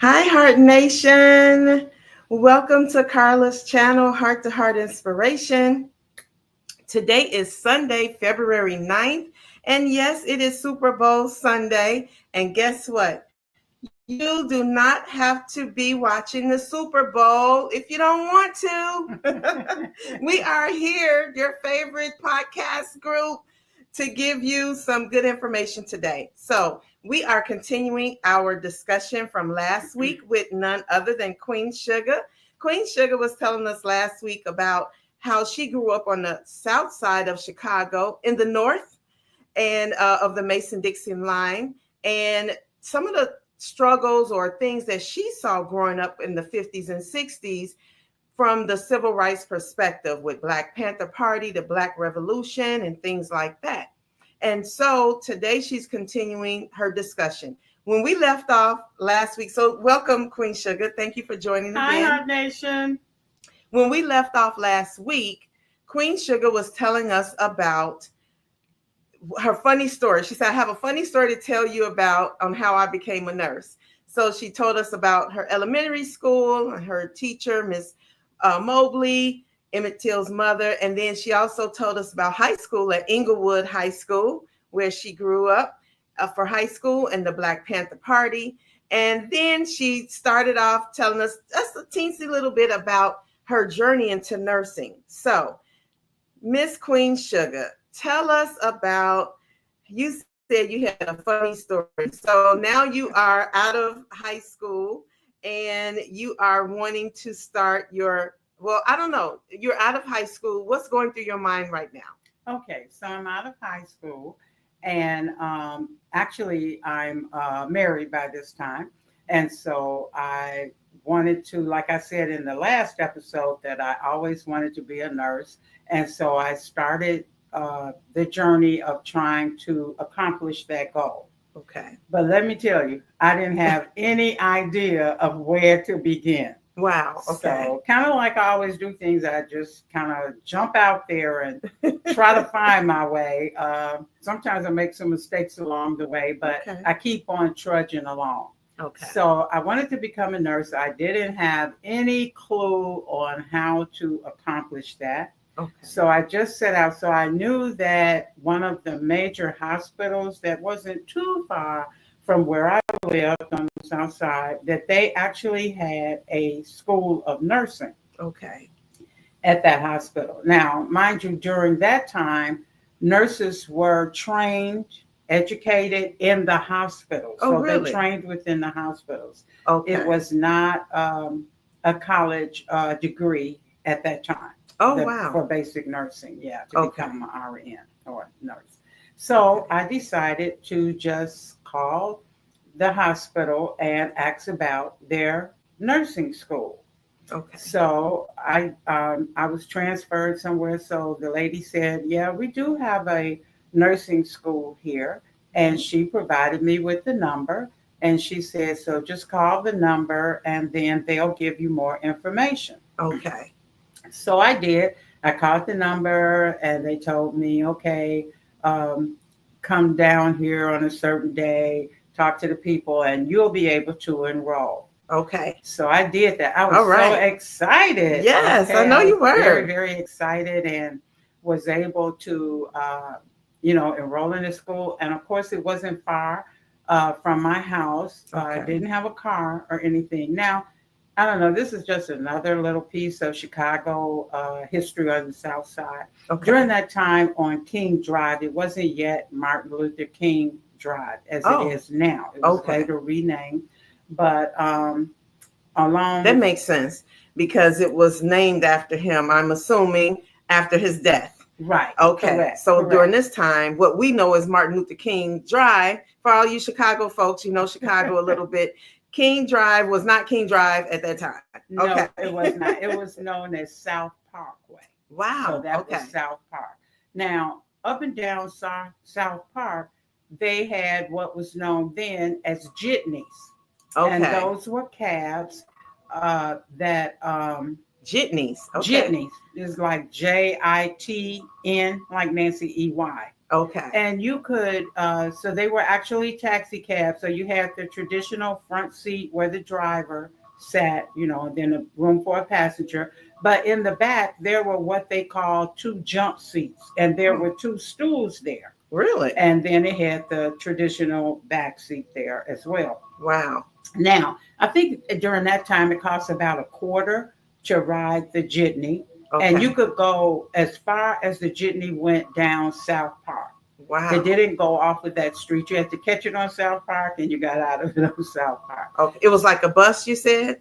Hi, Heart Nation. Welcome to Carla's channel, Heart to Heart Inspiration. Today is Sunday, February 9th. And yes, it is Super Bowl Sunday. And guess what? You do not have to be watching the Super Bowl if you don't want to. We are here, your favorite podcast group, to give you some good information today. So, we are continuing our discussion from last week with none other than Queen Suga. Queen Suga was telling us last week about how she grew up on the south side of Chicago in the north and of the Mason-Dixon line. And some of the struggles or things that she saw growing up in the 50s and 60s from the civil rights perspective with Black Panther Party, the Black Revolution, and things like that. And so today she's continuing her discussion. When we left off last week, so welcome, Queen Suga. Thank you for joining again. Hi, Heart Nation. When we left off last week, Queen Suga was telling us about her funny story. She said, I have a funny story to tell you about on how I became a nurse. So she told us about her elementary school, her teacher, Miss Mobley, Emmett Till's mother. And then she also told us about high school at Inglewood High School, where she grew up for high school and the Black Panther Party. And then she started off telling us just a teensy little bit about her journey into nursing. So, Miss Queen Suga, tell us about, you said you had a funny story. So now you are out of high school and you are wanting to start your, well, I don't know, you're out of high school. What's going through your mind right now? Okay, so I'm out of high school, and actually I'm married by this time. And so I wanted to, like I said in the last episode, that I always wanted to be a nurse. And so I started the journey of trying to accomplish that goal. Okay. But let me tell you, I didn't have any idea of where to begin. Wow. Okay. So kind of like I always do things, I just kind of jump out there and try to find my way. Sometimes I make some mistakes along the way, but Okay. I keep on trudging along. Okay. So I wanted to become a nurse. I didn't have any clue on how to accomplish that. Okay. So I just set out. So I knew that one of the major hospitals that wasn't too far from where I lived on the south side, that they actually had a school of nursing. Okay. At that hospital. Now, mind you, during that time, nurses were trained, educated in the hospitals. Oh, so really? They trained within the hospitals. Okay. It was not a college degree at that time. Oh, wow. For basic nursing, to become an RN or nurse. So I decided to just call the hospital and ask about their nursing school. Okay. So I was transferred somewhere. So the lady said, "Yeah, we do have a nursing school here," and she provided me with the number. And she said, "So just call the number, and then they'll give you more information." Okay. So I did. I called the number, and they told me, "Okay, come down here on a certain day, talk to the people, and you'll be able to enroll." Okay. So I did that. I was so excited. Yes, I know you were. Very, very excited, and was able to, enroll in the school. And of course, it wasn't far from my house. I didn't have a car or anything. Now, I don't know. This is just another little piece of Chicago history on the South Side. Okay. During that time on King Drive, it wasn't yet Martin Luther King Drive as it is now. It was later renamed. But that makes sense because it was named after him, I'm assuming, after his death. Right. Okay. Correct. So during this time, what we know is Martin Luther King Drive. For all you Chicago folks, you know Chicago a little bit. King Drive was not King Drive at that time. No, it was not. It was known as South Parkway. Wow. So that was South Park. Now, up and down South Park, they had what was known then as jitneys. Okay. And those were cabs that jitneys. Okay. Jitneys is like JITN, like Nancy EY. Okay. And you could, so they were actually taxi cabs. So you had the traditional front seat where the driver sat, and then a room for a passenger. But in the back, there were what they call two jump seats, and there were two stools there. Really? And then it had the traditional back seat there as well. Wow. Now, I think during that time it cost about a quarter to ride the jitney, and you Okay. could go as far as the jitney went down South Park. It Wow. didn't go off of that street. You had to catch it on South Park, and you got out of it on South Park. Okay. It was like a bus, you said?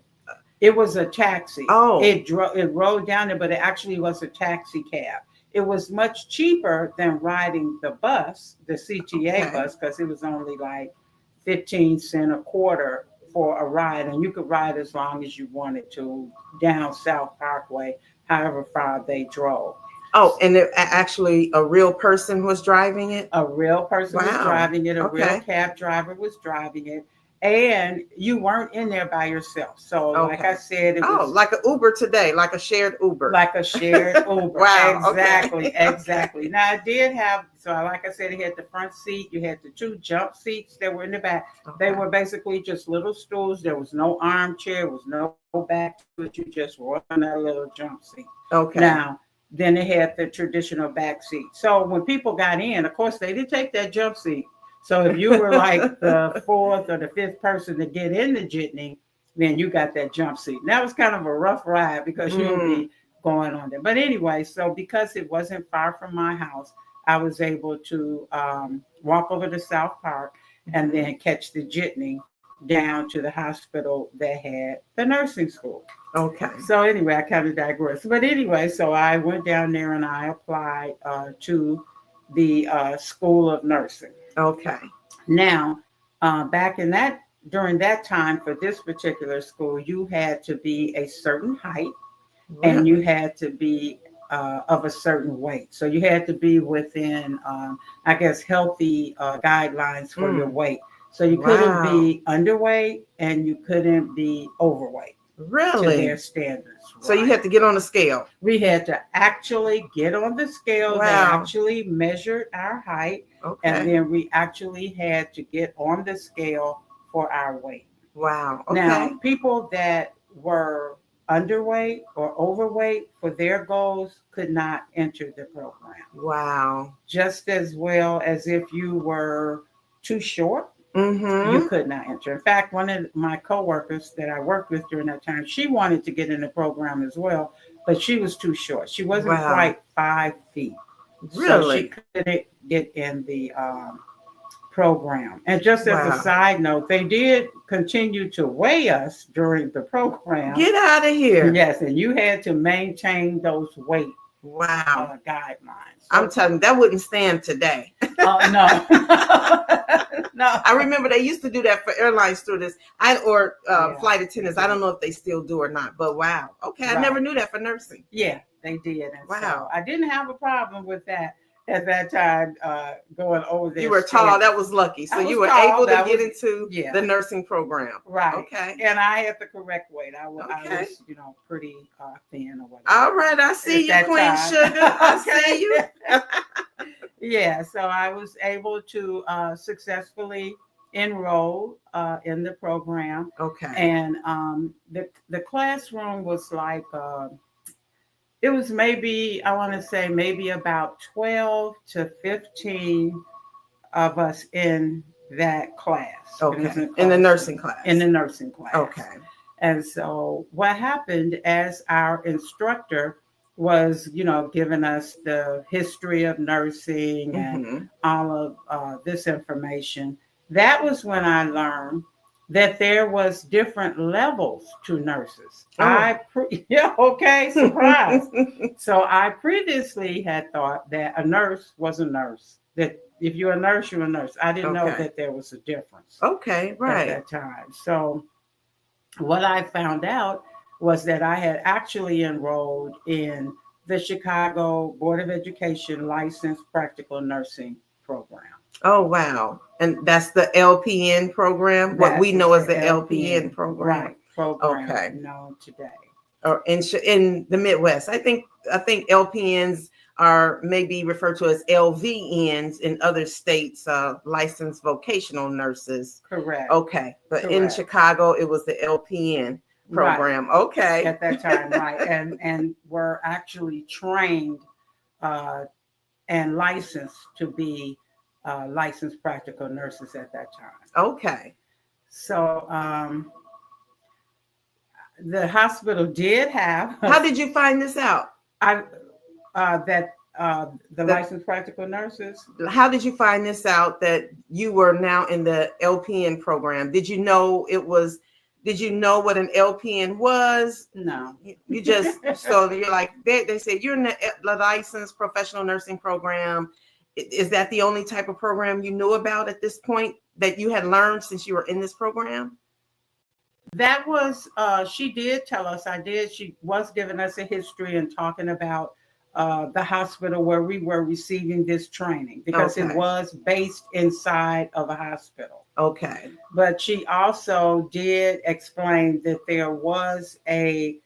It was a taxi. Oh. It rode down there, but it actually was a taxi cab. It was much cheaper than riding the bus, the CTA Okay. bus, because it was only like 15 cents a quarter for a ride, and you could ride as long as you wanted to down South Parkway, however far they drove. Oh, and actually a real person was driving it? A real person was Wow. driving it. A real Okay. cab driver was driving it. And you weren't in there by yourself. So, like Okay. I said, it Oh, was like an Uber today, like a shared Uber. like a shared Uber. Wow. Exactly, Okay. exactly. Now, I did have, so like I said, it had the front seat. You had the two jump seats that were in the back. They Okay. were basically just little stools. There was no armchair, there was no back to it. You just were on that little jump seat. Okay. Now, then it had the traditional back seat. So when people got in, of course, they didn't take that jump seat. So if you were like the fourth or the fifth person to get in the jitney, then you got that jump seat. And that was kind of a rough ride because you'll be going on there. But anyway, so because it wasn't far from my house, I was able to walk over to South Park and then catch the jitney down to the hospital that had the nursing school. Okay. So anyway, I kind of digress. But anyway, so I went down there and I applied to the School of Nursing. Okay. Now, back in that during that time for this particular school, you had to be a certain height and you had to be of a certain weight. So you had to be within, I guess, healthy guidelines for your weight. So you couldn't be underweight and you couldn't be overweight. Really? To their standards. So you had to get on the scale. We had to actually get on the scale. Wow. They actually measured our height. Okay. And then we actually had to get on the scale for our weight. Wow. Okay. Now, people that were underweight or overweight for their goals could not enter the program. Wow. Just as well as if you were too short. Mm-hmm. You could not enter. In fact, one of my coworkers that I worked with during that time, she wanted to get in the program as well, but she was too short. She wasn't quite 5 feet. Really? So she couldn't get in the program. And just as a side note, they did continue to weigh us during the program. Get out of here. Yes, and you had to maintain those weight guidelines. So, I'm telling you, that wouldn't stand today. No. No. I remember they used to do that for airline stewardess flight attendants. I don't know if they still do or not, but wow. Okay, I never knew that for nursing. Yeah, they did. And wow. So I didn't have a problem with that at that time going over there. You were tall. That was lucky. So you were able to get into the nursing program. Right. Okay. And I had the correct weight. I was pretty thin or whatever. All right. I see you, Queen Suga. I see you. Yeah. So I was able to successfully enroll in the program. Okay. And the classroom was like... it was maybe about 12 to 15 of us in that class. Okay. In the nursing class. In the nursing class. Okay. And so what happened as our instructor was, giving us the history of nursing and all of this information, that was when I learned that there was different levels to nurses. Surprise. So I previously had thought that a nurse was a nurse, that if you're a nurse, you're a nurse. I didn't know that there was a difference. Okay, right. At that time. So what I found out was that I had actually enrolled in the Chicago Board of Education Licensed Practical Nursing Program. Oh, wow. And that's the LPN program? What we know as the LPN program. Right. Program known today. Or in the Midwest. I think LPNs are maybe referred to as LVNs in other states, licensed vocational nurses. Correct. Okay, but in Correct. Chicago, it was the LPN Right. program. Okay. At that time, right. And were actually trained uh, and licensed to be licensed practical nurses at that time. Okay. So the hospital did have. How did you find this out? I that the The- licensed practical nurses. How did you find this out that you were now in the LPN program? Did you know it was? Did you know what an LPN was? No. You just, so you're like, they said you're in the licensed professional nursing program. Is that the only type of program you knew about at this point that you had learned since you were in this program? That was, she did tell us, I did. She was giving us a history and talking about the hospital where we were receiving this training because it Okay. was based inside of a hospital. Okay. But she also did explain that there was a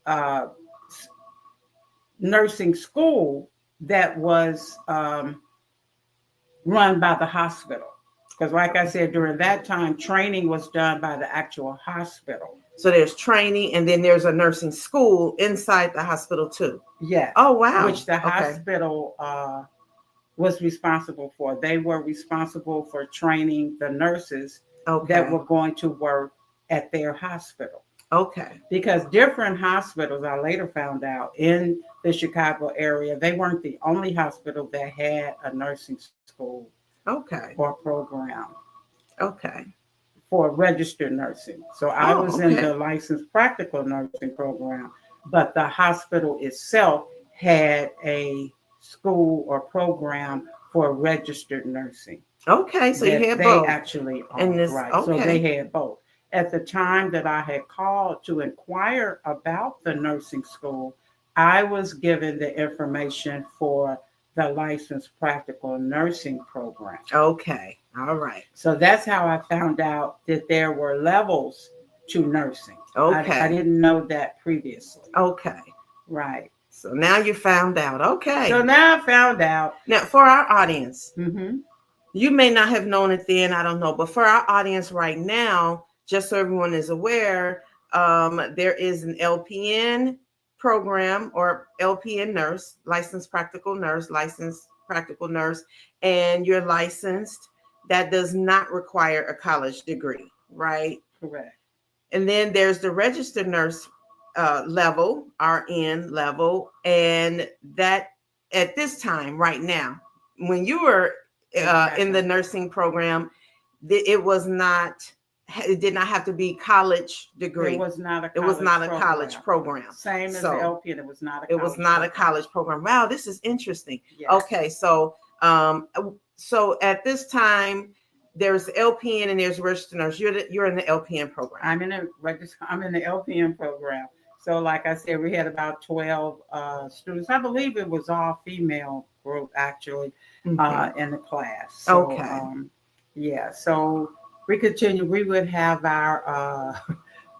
uh, nursing school that was run by the hospital. Because, like I said, during that time, training was done by the actual hospital. So there's training, and then there's a nursing school inside the hospital too. Yes. Oh, wow. Which the Okay. hospital was responsible for. They were responsible for training the nurses Okay. that were going to work at their hospital. Okay. Because different hospitals, I later found out, in the Chicago area, they weren't the only hospital that had a nursing school Okay. or program Okay. for registered nursing. So I Oh, was in okay. the licensed practical nursing program, but the hospital itself had a school or program for registered nursing Okay. So you that had they both. actually And owned, this, right? So okay. they had both. At the time that I had called to inquire about the nursing school, I was given the information for the licensed practical nursing program. Okay. All right. So that's how I found out that there were levels to nursing. Okay. I didn't know that previously. Okay. Right. So now you found out. Okay. So now I found out. Now, for our audience, Mm-hmm. you may not have known it then, I don't know, but for our audience right now, just so everyone is aware, there is an LPN program or LPN nurse, licensed practical nurse, and you're licensed. That does not require a college degree, right? Correct. And then there's the registered nurse level, RN level, and that at this time, right now, when you were in the nursing program, it was not. It did not have to be college degree. It was not a college It was not a program. college program. Same as So, the LPN, it was not a college It was not program. a college program. Wow, this is interesting. Yes. Okay, so at this time, there's LPN and there's registered nurse. You're in the LPN program. I'm in the LPN program. So like I said, we had about 12 students. I believe it was all female group actually Mhm. in the class. So, Okay. Yeah. So we continue. We would have our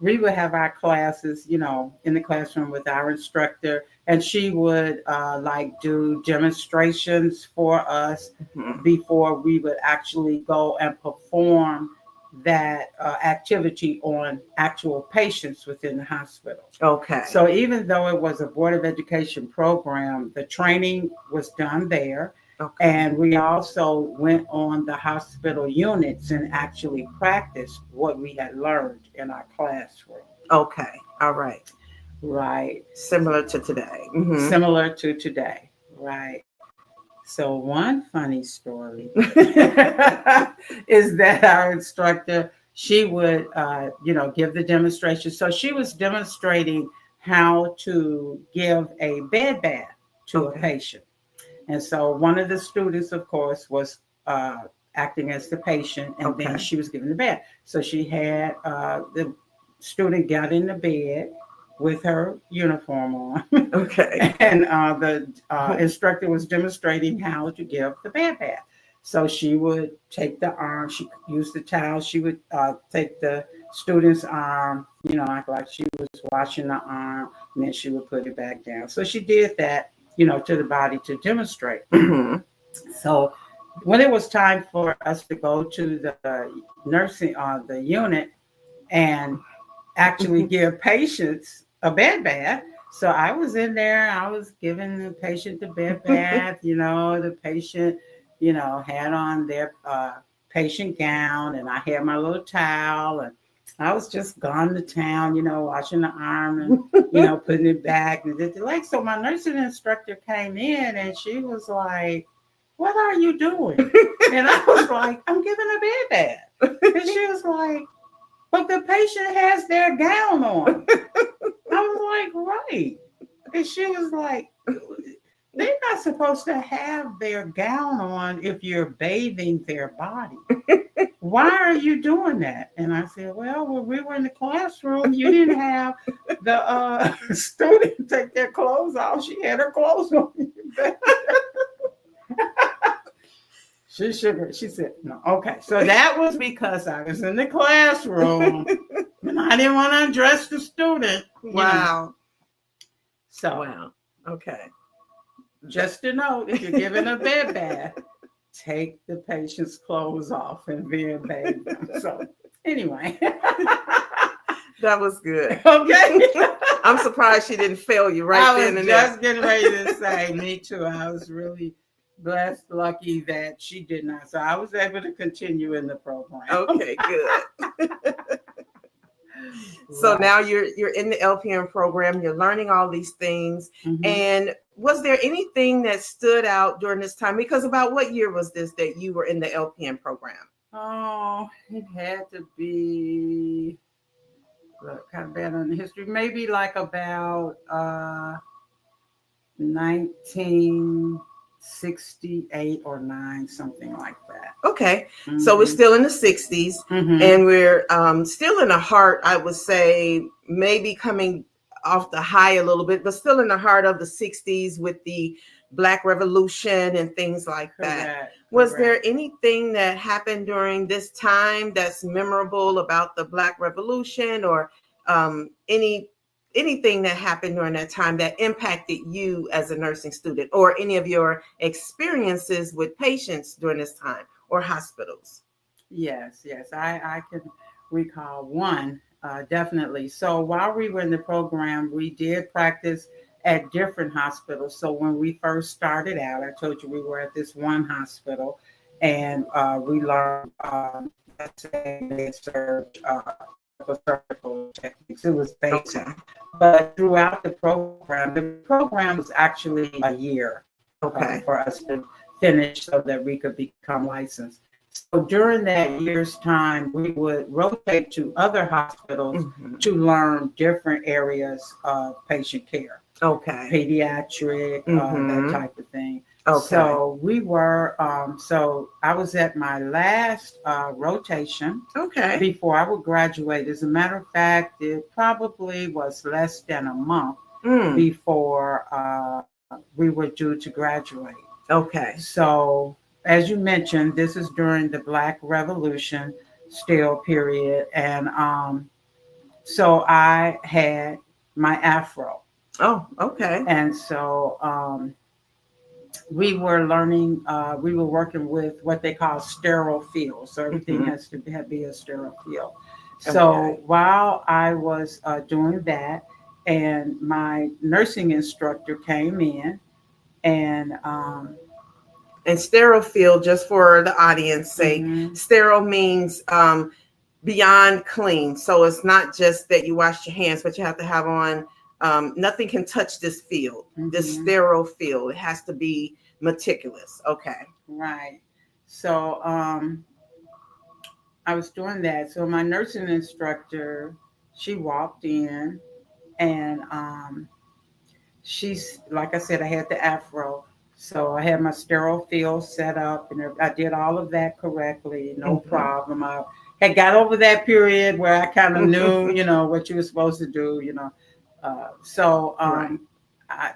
we would have our classes, you know, in the classroom with our instructor, and she would like do demonstrations for us Mhm. before we would actually go and perform that activity on actual patients within the hospital. Okay. So even though it was a Board of Education program, the training was done there. Okay. And we also went on the hospital units and actually practiced what we had learned in our classroom. Okay. All right. Right. Similar to today. Mhm. Similar to today. Right. So one funny story is that our instructor, she would, give the demonstration. So she was demonstrating how to give a bed bath to a patient. And so one of the students, of course, was acting as the patient, and then she was giving the bed. So she had the student got in the bed with her uniform on. Okay. And the instructor was demonstrating how to give the bed bath. So she would take the arm, she used the towel, she would take the student's arm, act like she was washing the arm, and then she would put it back down. So she did that, to the body to demonstrate. Mm-hmm. So when it was time for us to go to the nursing the unit and actually give patients a bed bath. So I was in there, I was giving the patient the bed bath, the patient, had on their patient gown, and I had my little towel, and I was just gone to town, washing the arm and, putting it back. And like, so my nursing instructor came in and she was like, "What are you doing?" And I was like, "I'm giving a bed bath." And she was like, "But the patient has their gown on." I was like, "Right." And she was like, "They're not supposed to have their gown on if you're bathing their body. Why are you doing that?" And I said, "Well, when we were in the classroom, you didn't have the student take their clothes off. She had her clothes on." She shook her. She said, "No, okay." So that was because I was in the classroom and I didn't want to address the student. Wow. So, wow. Okay. Just to note, if you're giving a bed bath, take the patient's clothes off and then bathe them. So, anyway. That was good. Okay. I'm surprised she didn't fail you right then and there. I was just getting ready to say, me too. I was really blessed, lucky that she did not. So I was able to continue in the program. Okay, good. So now you're in the LPN program, you're learning all these things. Mm-hmm. And was there anything that stood out during this time? Because about what year was this that you were in the LPN program? Oh, it had to be kind of bad on the history. Maybe like about 1968 or 9, something like that. Okay. Mm-hmm. So we're still in the 60s, mm-hmm. and we're still in the heart, I would say, maybe coming off the high a little bit, but still in the heart of the 60s with the Black Revolution and things like that. Was there anything that happened during this time that's memorable about the Black Revolution, or anything that happened during that time that impacted you as a nursing student, or any of your experiences with patients during this time or hospitals? Yes, I can recall one, definitely. So while we were in the program, we did practice at different hospitals. So when we first started out, I told you we were at this one hospital, and we learned surgical techniques. It was basic. Okay. But throughout the program was actually a year for us to finish so that we could become licensed. So during that year's time, we would rotate to other hospitals, mm-hmm. to learn different areas of patient care. Okay. Pediatric, mm-hmm. That type of thing. Okay. So we were, so I was at my last rotation. Okay. Before I would graduate. As a matter of fact, it probably was less than a month before we were due to graduate. Okay. So as you mentioned, this is during the Black Revolution still period. And so I had my Afro. Oh, okay. And so we were learning, we were working with what they call sterile fields. So everything mm-hmm. has to be a sterile field. Okay. So while I was doing that, and my nursing instructor came in, and sterile field, just for the audience sake, mm-hmm. sterile means beyond clean. So it's not just that you wash your hands, but you have to have on, nothing can touch this field, mm-hmm. this sterile field. It has to be meticulous. Okay. Right. So I was doing that. So my nursing instructor, she walked in, and she's, like I said, I had the Afro. So I had my sterile field set up, and I did all of that correctly. No mm-hmm. problem. I had got over that period where I kind of knew, what you were supposed to do, So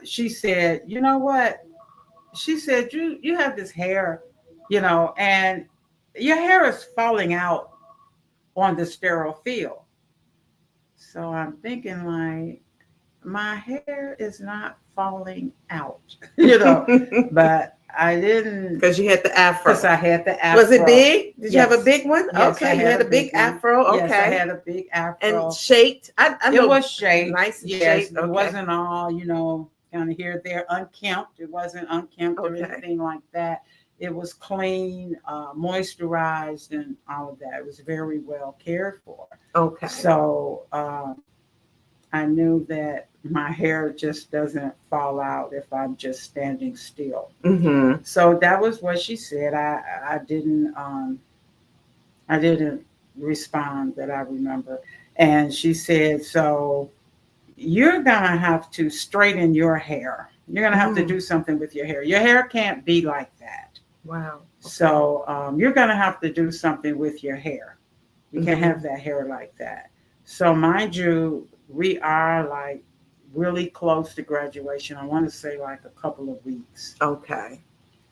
she said, "You know what?" She said, you have this hair, and your hair is falling out on the sterile field. So I'm thinking, like, my hair is not falling out, you know, but I didn't, Because you had the afro. because I had the afro. Was it big? Did you have a Yes. big one? Yes, I Okay, you had a big one. afro. Yes, I Okay, had a big and afro. shaped. I It know, was shaped. nice and Yes, shaped. it Okay, wasn't all, you know, kind of here, there, unkempt. It wasn't unkempt or okay, anything like that. It was clean, moisturized, and all of that. It was very well cared for. okay. So I knew that my hair just doesn't fall out if I'm just standing still. Mm-hmm. So that was what she said. I didn't respond that I remember. And she said, so you're gonna have to straighten your hair. You're gonna have to Mm. do something with your hair. Your hair can't be like that. Wow. Okay. So you're gonna have to do something with your hair. You can't Mm-hmm. have that hair like that. So mind you, we are like really close to graduation. I want to say like a couple of weeks. Okay.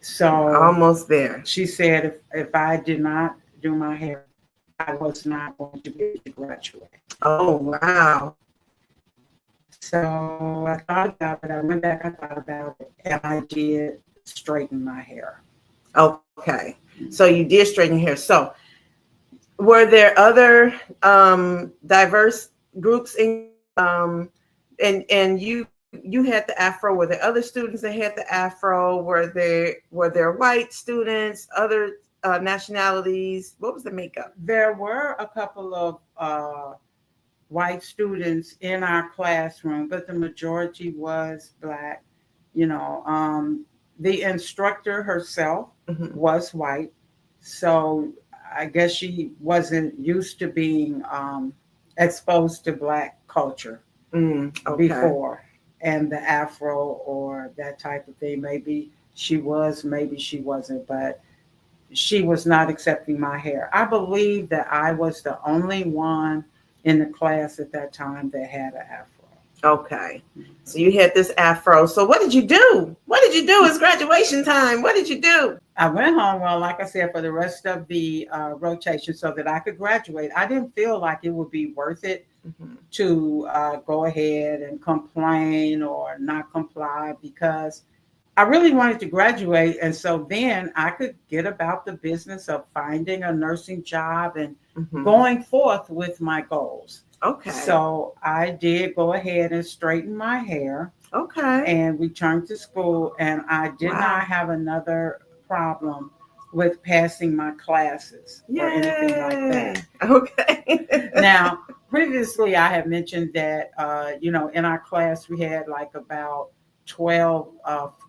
So Almost there. she said if I did not do my hair, I was not going to be able to graduate. Oh, wow. So I thought about it. I went back, I thought about it, and I did straighten my hair. Okay. So you did straighten your hair. So were there other diverse groups in and you had the afro? Were there other students that had the afro? Were there white students, other nationalities? What was the makeup? There were a couple of white students in our classroom, but the majority was black. You know, the instructor herself Mm-hmm. was white, so I guess she wasn't used to being exposed to black culture Okay. before, and the afro or that type of thing. Maybe she was, maybe she wasn't, but she was not accepting my hair. I believe that I was the only one in the class at that time that had an afro. Okay. So you had this afro. So what did you do? What did you do? It's graduation time. What did you do? I went home, well, like I said, for the rest of the rotation so that I could graduate. I didn't feel like it would be worth it Mm-hmm. to go ahead and complain or not comply, because I really wanted to graduate. And so then I could get about the business of finding a nursing job and Mm-hmm. going forth with my goals. Okay. So I did go ahead and straighten my hair, Okay. and returned to school. And I did Wow. not have another problem with passing my classes or anything like that. Okay. Now, previously, I had mentioned that, in our class, we had like about 12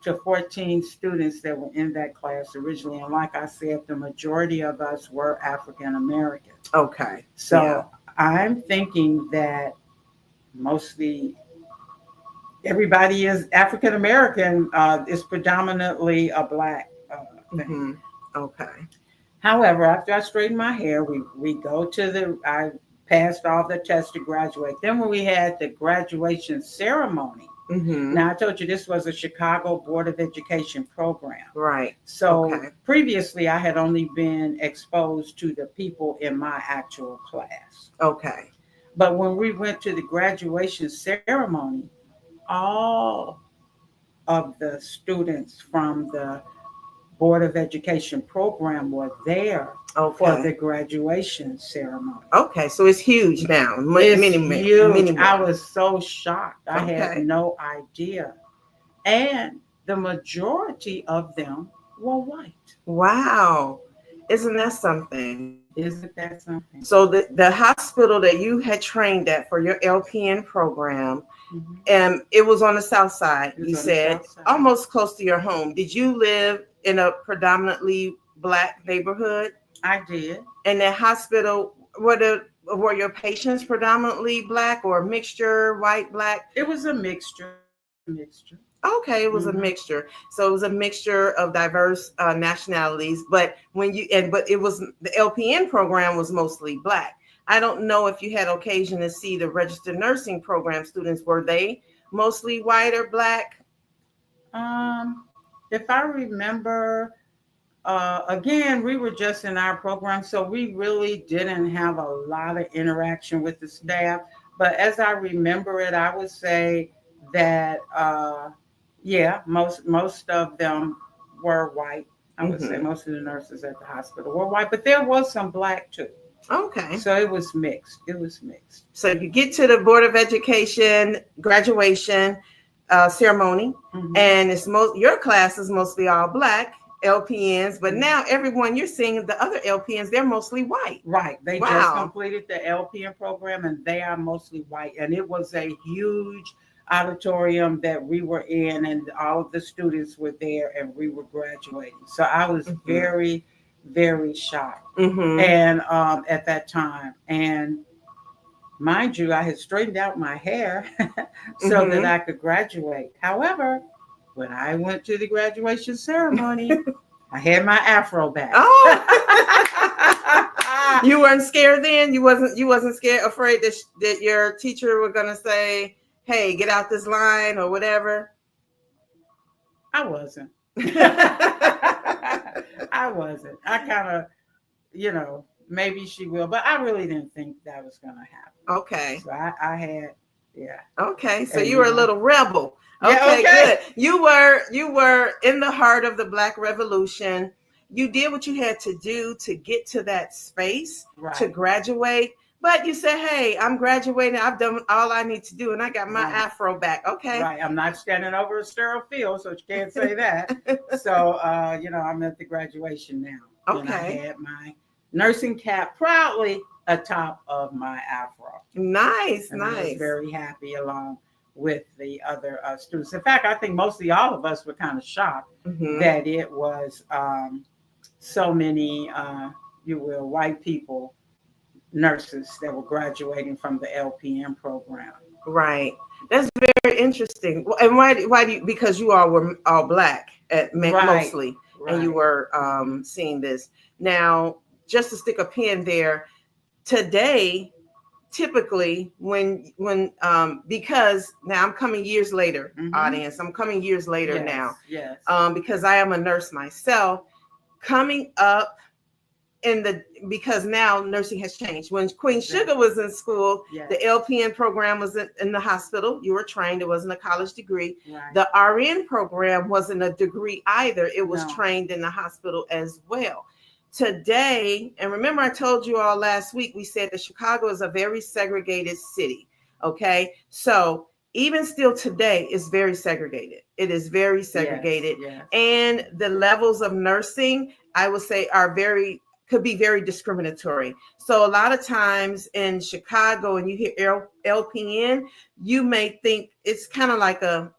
to 14 students that were in that class originally. And like I said, the majority of us were African American. Okay. So Yeah. I'm thinking that mostly everybody is African American, is predominantly a black thing. Mm-hmm. Okay. However, after I straightened my hair, we go to I passed all the tests to graduate. Then when we had the graduation ceremony, Mm-hmm. now I told you this was a Chicago Board of Education program. Right. So Okay. previously I had only been exposed to the people in my actual class. Okay. But when we went to the graduation ceremony, all of the students from the Board of Education program were there for the Okay. graduation ceremony. Okay. So it's huge now. It's Many, huge. many I more. was so shocked. I had Okay. no idea. And the majority of them were white. Wow. Isn't that something? Isn't that something? So the hospital that you had trained at for your LPN program, it was on the south side, It was you on the said, south side. almost close to your home. Did you live in a predominantly black neighborhood? I did. And that hospital, were your patients predominantly black or mixture, white, black? It was a mixture. Mixture. Okay, it was a mixture. So it was a mixture of diverse nationalities. But but it was the LPN program was mostly black. I don't know if you had occasion to see the registered nursing program students. Were they mostly white or black? If I remember, again, we were just in our program, so we really didn't have a lot of interaction with the staff. But as I remember it, I would say that yeah, most of them were white. I would say Mm-hmm. most of the nurses at the hospital were white, but there was some black too. Okay. So it was mixed. It was mixed. So you get to the Board of Education graduation ceremony, Hmm. and it's your class is mostly all black LPNs, but Hmm. now everyone you're seeing the other LPNs, they're mostly white. Right. They just Wow. completed the LPN program and they are mostly white. And it was a huge auditorium that we were in, and all of the students were there and we were graduating. So I was Mm-hmm. very, very shocked. Mm-hmm. And at that time. And mind you, I had straightened out my hair so that Mm-hmm. I could graduate. However, when I went to the graduation ceremony, I had my afro back. Oh, you weren't scared then. You wasn't scared, afraid that your teacher were gonna say, "Hey, get out this line" or whatever. I wasn't. I wasn't. I kind of, maybe she will, but I really didn't think that was going to happen. Okay. So I had, yeah. Okay, so And, you were a little rebel. yeah, Okay, okay. good. You were in the heart of the Black Revolution. You did what you had to do to get to that space to Right. graduate. But you said, "Hey, I'm graduating. I've done all I need to do, and I got my Right. afro back." Okay. Right. I'm not standing over a sterile field, so you can't say that. So, I'm at the graduation now. And I Okay. had my nursing cap proudly atop of my afro. Nice, And I was nice. very happy along with the other students. In fact, I think mostly all of us were kind of shocked Hmm. that it was so many, you will, white people, nurses that were graduating from the LPN program. Right. That's very interesting. And why do you, because you all were all black Right, mostly, and you right. were seeing this. Now, just to stick a pin there, today, typically when because now I'm coming years later, Mm-hmm. audience, I'm coming years later Yes, now, yes. because I am a nurse myself, coming up in the because now nursing has changed. When Queen Suga was in school, Yes. the LPN program was in the hospital. You were trained. It wasn't a college degree. Right. The RN program wasn't a degree either. It was No. trained in the hospital as well. Today, and remember I told you all last week, we said that Chicago is a very segregated city. Okay. So even still today is very segregated. It is very segregated. Yes, yes. And the levels of nursing, I would say, could be very discriminatory. So a lot of times in Chicago, and you hear LPN, you may think it's kind of like an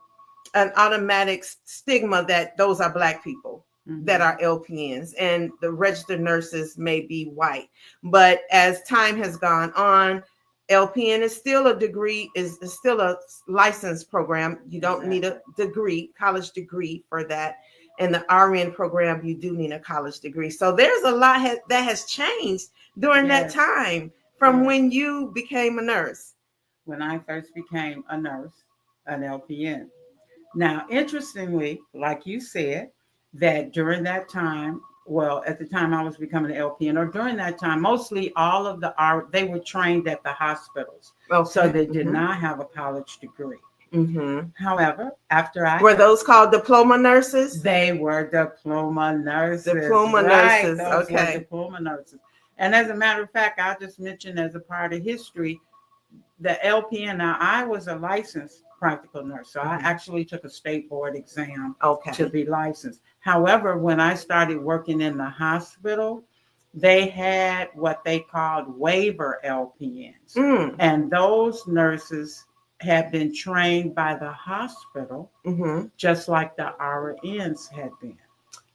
automatic stigma that those are black people that are LPNs, and the registered nurses may be white. But as time has gone on, LPN is still a degree, is still a licensed program. You don't need a degree, college degree for that. In the RN program, you do need a college degree. So there's a lot that has changed during that Yes. time from Yes. when you became a nurse. When I first became a nurse, an LPN. Now, interestingly, like you said, that during that time, well, at the time I was becoming an LPN, or during that time, mostly all of they were trained at the hospitals. Okay. So they did not have a college degree. Mm-hmm. However, were those called diploma nurses? They were diploma nurses. Diploma right, nurses. those Okay. were diploma nurses. And as a matter of fact, I'll just mention as a part of history, the LPN. Now, I was a licensed practical nurse, so I actually took a state board exam to be licensed. However, when I started working in the hospital, they had what they called waiver LPNs. And those nurses had been trained by the hospital, just like the RNs had been.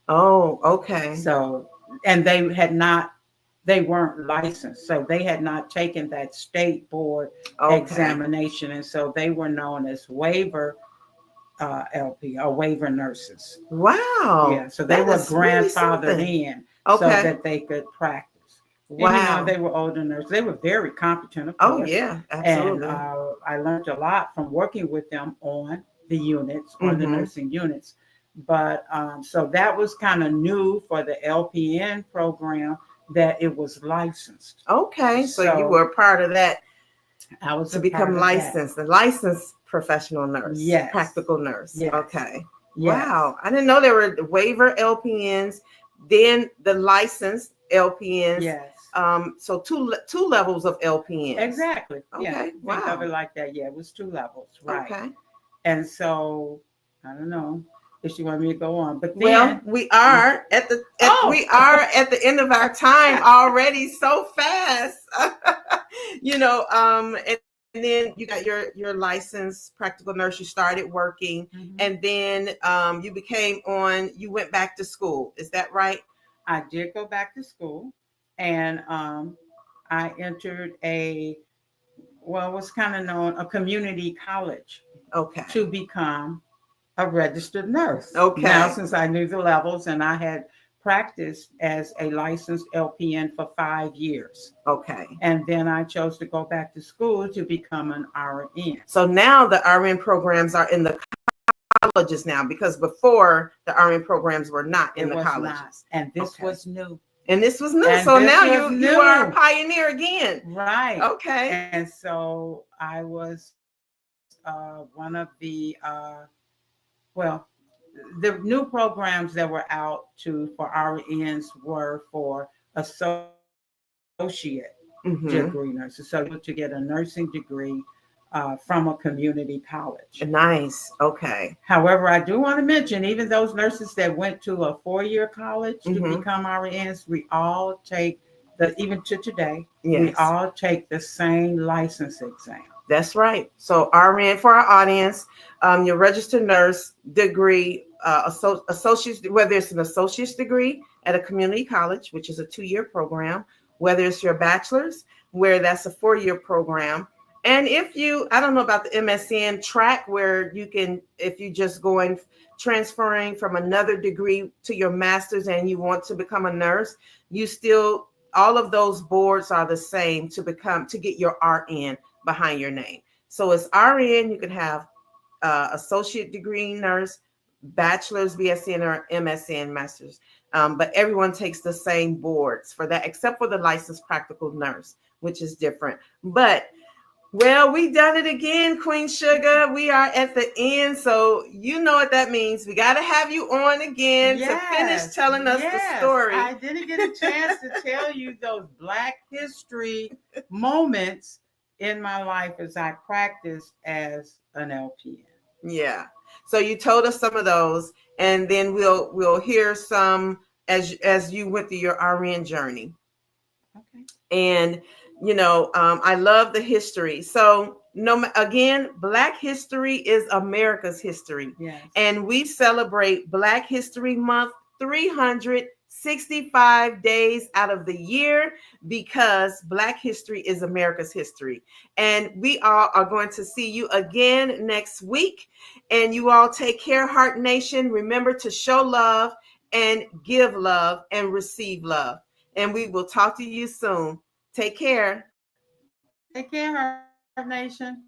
Oh, okay. So, and they weren't licensed, so they had not taken that state board examination, and so they were known as waiver LP or waiver nurses. Wow. Yeah, so they were grandfathered really in so that they could practice. Wow. And, they were older nurses. They were very competent, of course. Oh, yeah, absolutely. And I learned a lot from working with them on the units, on the nursing units. But so that was kind of new for the LPN program, that it was licensed. Okay, so you were part of that I was to a part become of that. licensed, a licensed professional nurse, Yes. practical nurse. Yes. Okay. Yes. Wow. I didn't know there were waiver LPNs, then the licensed LPNs. Yes. So two levels of LPNs. Exactly. Yeah. Okay. Think of Wow. it like that. Yeah, it was 2 levels. Right. Okay. And so I don't know if she wanted me to go on, but Well, then we are at the oh, we are at the end of our time already so fast. And then you got your license practical nurse. You started working, and then you went back to school. Is that right? I did go back to school, and I entered what's kind of known a community college Okay. to become a registered nurse. Okay. Now, since I knew the levels and I had practiced as a licensed LPN for 5 years. Okay. And then I chose to go back to school to become an RN. So now the RN programs are in the colleges now, because before the RN programs were not in the colleges. Not. And this was new. And this was new. And so now you are a pioneer again. Right. Okay. And so I was one of the new programs that were out for RNs were for associate degree nurses. So to get a nursing degree from a community college. Nice. Okay. However, I do want to mention, even those nurses that went to a 4-year college to become RNs, we all take even to today, we all take the same license exam. That's right. So RN, for our audience, your registered nurse degree, associate's, whether it's an associate's degree at a community college, which is a 2-year program, whether it's your bachelor's, where that's a 4-year program. And I don't know about the MSN track, where you can, if you just transferring from another degree to your master's and you want to become a nurse, all of those boards are the same to get your RN behind your name. So it's RN, you can have associate degree nurse, bachelor's, BSN, or MSN, master's. But everyone takes the same boards for that, except for the licensed practical nurse, which is different. But we done it again, Queen Suga. We are at the end, so you know what that means. We got to have you on again to finish telling us the story. I didn't get a chance to tell you those Black history moments in my life as I practiced as an LPN. Yeah. So you told us some of those, and then we'll hear some as you went through your RN journey. Okay. And I love the history. So again, Black history is America's history. Yes. And we celebrate Black History Month 365 days out of the year, because Black history is America's history. And we all are going to see you again next week. And you all take care, Heart Nation. Remember to show love and give love and receive love. And we will talk to you soon. Take care. Take care, Heart Nation.